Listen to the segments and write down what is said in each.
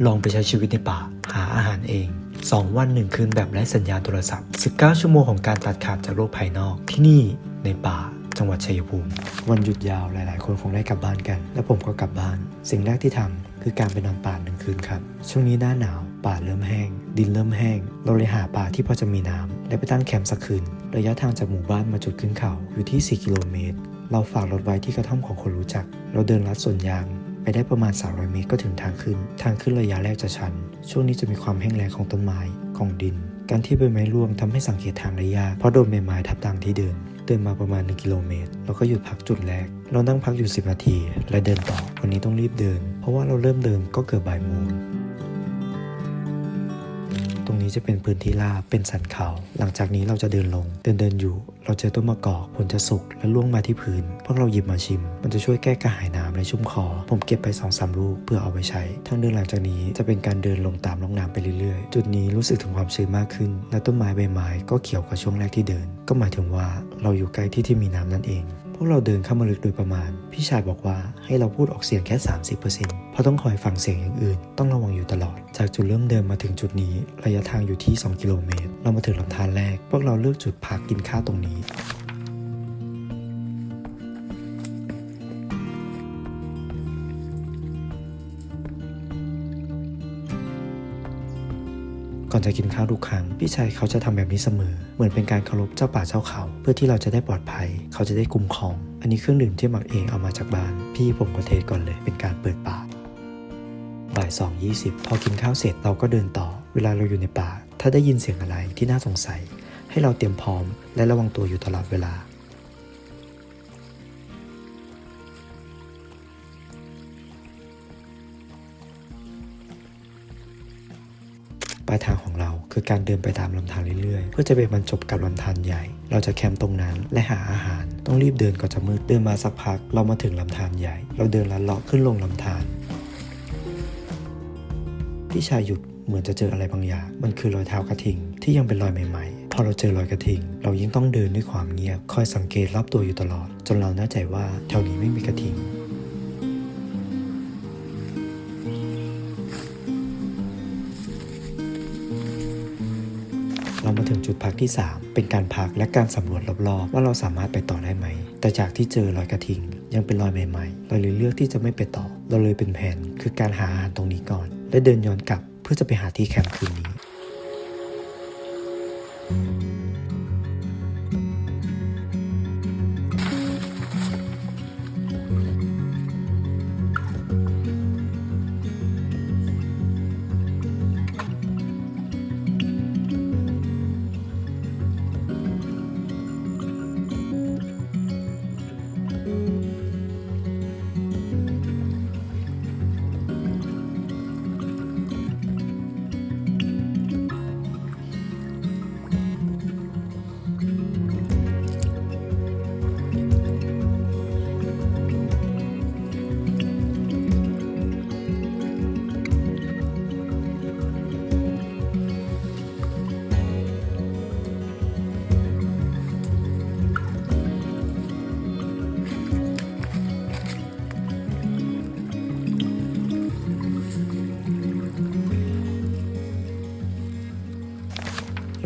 ลองไปใช้ชีวิตในป่าหาอาหารเอง2 วัน 1 คืนแบบไร้สัญญาณโทรศัพท์19 ชั่วโมงของการตัดขาดจากโลกภายนอกที่นี่ในป่าจังหวัดชัยภูมิวันหยุดยาวหลายๆคนคงได้กลับบ้านกันและผมก็กลับบ้านสิ่งแรกที่ทำคือการไปนอนป่า1 คืนครับช่วงนี้หน้าหนาวป่าเริ่มแห้งดินเริ่มแห้งเราเลยหาป่าที่พอจะมีน้ำและไปตั้งแคมป์สักคืนระยะทางจากหมู่บ้านมาจุดขึ้นเขาอยู่ที่4 กิโลเมตรเราฝากรถไว้ที่กระท่อมของคนรู้จักเราเดินลัดสวนยางไปได้ประมาณ300 เมตรก็ถึงทางขึ้นระยะแรกจะชันช่วงนี้จะมีความแห้งแล้งของต้นไม้ของดินการที่ใบไม้ร่วงทำให้สังเกตทางได้ยากเพราะโดนใบไม้ทับทางที่เดินมาประมาณ1 กิโลเมตรแล้วก็หยุดพักจุดแรกเรานั่งพักอยู่10 นาทีและเดินต่อวันนี้ต้องรีบเดินเพราะว่าเราเริ่มเดินก็เกือบบ่ายโมงตรงนี้จะเป็นพื้นที่ราบเป็นสันเขาหลังจากนี้เราจะเดินลงเดินอยู่เราเจอต้นมะกอกผลจะสุกและร่วงมาที่พื้นพวกเราหยิบมาชิมมันจะช่วยแก้กระหายน้ำและชุ่มคอผมเก็บไป 2-3 ลูกเพื่อเอาไปใช้ทางเดินหลังจากนี้จะเป็นการเดินลงตามร่องน้ำไปเรื่อยๆจุดนี้รู้สึกถึงความชื้นมากขึ้นและต้นไม้ใบไม้ก็เขียวกว่าช่วงแรกที่เดินก็หมายถึงว่าเราอยู่ใกล้ที่มีน้ำนั่นเองพวกเราเดินเข้ามาลึกโดยประมาณพี่ชายบอกว่าให้เราพูดออกเสียงแค่ 30% เพราะต้องคอยฟังเสียงอย่างอื่นต้องระวังอยู่ตลอดจากจุดเริ่มเดินมาถึงจุดนี้ระยะทางอยู่ที่2 กิโลเมตรเรามาถึงลำธารแรกพวกเราเลือกจุดพักกินข้าวตรงนี้ก่อนจะกินข้าวทุกครั้งพี่ชายเขาจะทำแบบนี้เสมอเหมือนเป็นการเคารพเจ้าป่าเจ้าเขาเพื่อที่เราจะได้ปลอดภัยเขาจะได้คุ้มครองอันนี้เครื่องดื่มที่หมักเองเอามาจากบ้านพี่ผมก็เทก่อนเลยเป็นการเปิดปากบ่าย 2:20 พอกินข้าวเสร็จเราก็เดินต่อเวลาเราอยู่ในป่าถ้าได้ยินเสียงอะไรที่น่าสงสัยให้เราเตรียมพร้อมและระวังตัวอยู่ตลอดเวลาปลายทางของเราคือการเดินไปตามลำธารเรื่อยๆเพื่อจะไปบรรจบกับลำธารใหญ่เราจะแคมป์ตรงนั้นและหาอาหารต้องรีบเดินก่อนจะมืดเดินมาสักพักเรามาถึงลำธารใหญ่เราเดินลัดเลาะขึ้นลงลำธารพี่ชายหยุดเหมือนจะเจออะไรบางอย่างมันคือรอยเท้ากระทิงที่ยังเป็นรอยใหม่ๆพอเราเจอรอยกระทิงเรายิ่งต้องเดินด้วยความเงียบคอยสังเกตรอบตัวอยู่ตลอดจนเราแน่ใจว่าแถวนี้ไม่มีกระทิงเรามาถึงจุดพักที่3เป็นการพักและการสำรวจรอบๆว่าเราสามารถไปต่อได้ไหมแต่จากที่เจอรอยกระทิงยังเป็นรอยใหม่ๆเราเลยเลือกที่จะไม่ไปต่อเราเลยเป็นแผนคือการหาอาหารตรงนี้ก่อนและเดินย้อนกลับเพื่อจะไปหาที่แคมป์คืนนี้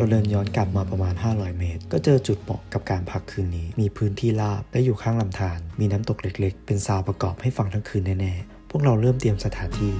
เราเดินย้อนกลับมาประมาณ500 เมตรก็เจอจุดเหมาะกับการพักคืนนี้มีพื้นที่ราบและอยู่ข้างลำธารมีน้ำตกเล็กๆเป็นซาวประกอบให้ฟังทั้งคืนแน่ๆพวกเราเริ่มเตรียมสถานที่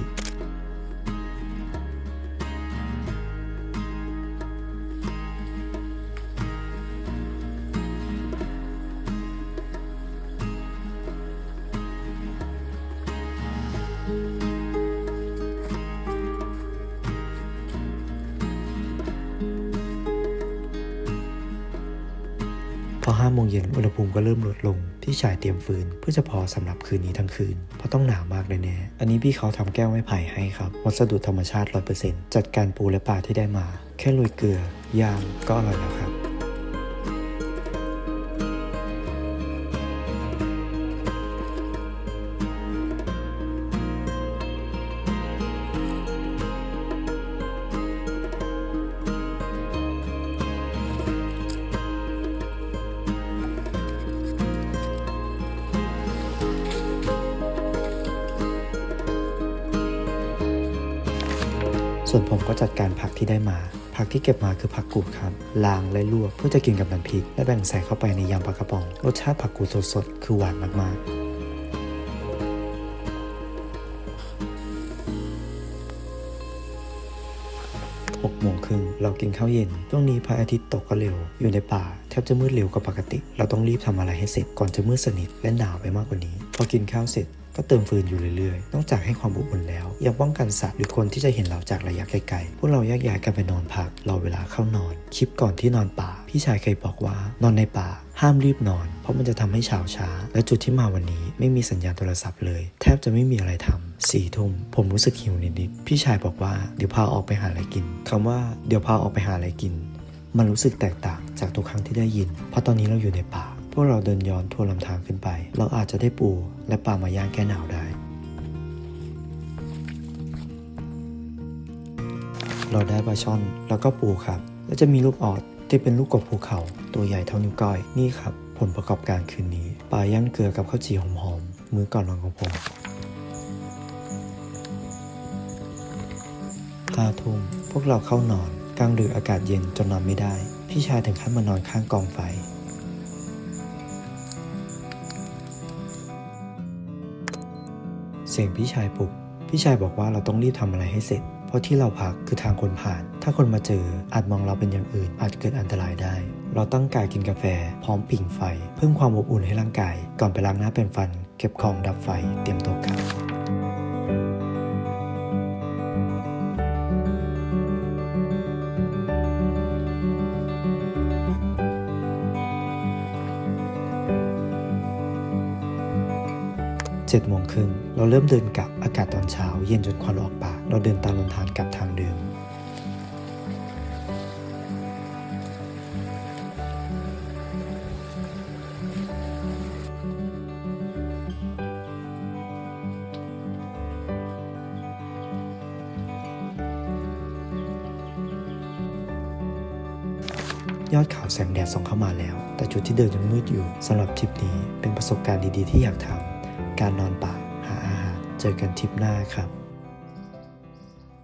พอ5 โมงเย็นอุณหภูมิก็เริ่มลดลงพี่ชายเตรียมฟืนเพื่อจะพอสำหรับคืนนี้ทั้งคืนเพราะต้องหนาวมากแน่ๆอันนี้พี่เขาทำแก้วไม้ไผ่ให้ครับวัสดุธรรมชาติ 100% จัดการปูและปลาที่ได้มาแค่โรยเกลือย่างก็อร่อยแล้วครับ ส่วนผมก็จัดการผักที่ได้มาผักที่เก็บมาคือผักกูดครับล้างและลวกเพื่อจะกินกับน้ำพริกและแบ่งใส่เข้าไปในยำปลากระป๋องรสชาติผักกูดสดๆคือหวานมากๆ6 โมงครึ่งเรากินข้าวเย็นช่วงนี้พระอาทิตย์ตกก็เร็วอยู่ในป่าแทบจะมืดเร็วกว่าปกติเราต้องรีบทำอะไรให้เสร็จก่อนจะมืดสนิทและหนาวไปมากกว่านี้พอกินข้าวเสร็จก็เติมฟืนอยู่เรื่อยๆนอกจากให้ความอบอุ่นแล้วยังป้องกันสัตว์หรือคนที่จะเห็นเราจากระยะไกลๆพวกเราแยกย้ายกันไปนอนพักรอเวลาเข้านอนคลิปก่อนที่นอนป่าพี่ชายเคยบอกว่านอนในป่าห้ามรีบนอนเพราะมันจะทำให้เช้าช้าและจุดที่มาวันนี้ไม่มีสัญญาณโทรศัพท์เลยแทบจะไม่มีอะไรทำ4 ทุ่มผมรู้สึกหิวนิดๆพี่ชายบอกว่าเดี๋ยวพาออกไปหาอะไรกินคำว่าเดี๋ยวพาออกไปหาอะไรกินมันรู้สึกแตกต่างจากทุกครั้งที่ได้ยินเพราะตอนนี้เราอยู่ในป่าพวกเราเดินย้อนทั่วลำธารขึ้นไปเราอาจจะได้ปูและปลามาย่างแก้หนาวได้เราได้ปลาช่อนแล้วก็ปูครับแล้วจะมีลูกออดที่เป็นลูกกบภูเขาตัวใหญ่เท่านิ้วก้อยนี่ครับผลประกอบการคืนนี้ปลาย่างเกลือกับข้าวจี่หอมๆมื้อก่อนนอนของผม5 ทุ่มพวกเราเข้านอนกลางดึกอากาศเย็นจนนอนไม่ได้พี่ชายถึงขั้นมานอนข้างกองไฟเสียงพี่ชายปลุกพี่ชายบอกว่าเราต้องรีบทำอะไรให้เสร็จเพราะที่เราพักคือทางคนผ่านถ้าคนมาเจออาจมองเราเป็นอย่างอื่นอาจเกิดอันตรายได้เราตั้งกายกินกาแฟพร้อมผิงไฟเพิ่มความอบอุ่นให้ร่างกายก่อนไปล้างหน้าแปรงฟันเก็บของดับไฟเตรียมตัวกลับ7 โมงครึ่งเราเริ่มเดินกลับอากาศตอนเช้าเย็นจนควันออกปากเราเดินตามลำธารกลับทางเดิมยอดเขาแสงแดดส่องเข้ามาแล้วแต่จุดที่เดินยังมืดอยู่สำหรับทริปนี้เป็นประสบการณ์ดีๆที่อยากทำการนอนป่าหาอาหารเจอกันทริปหน้าครับ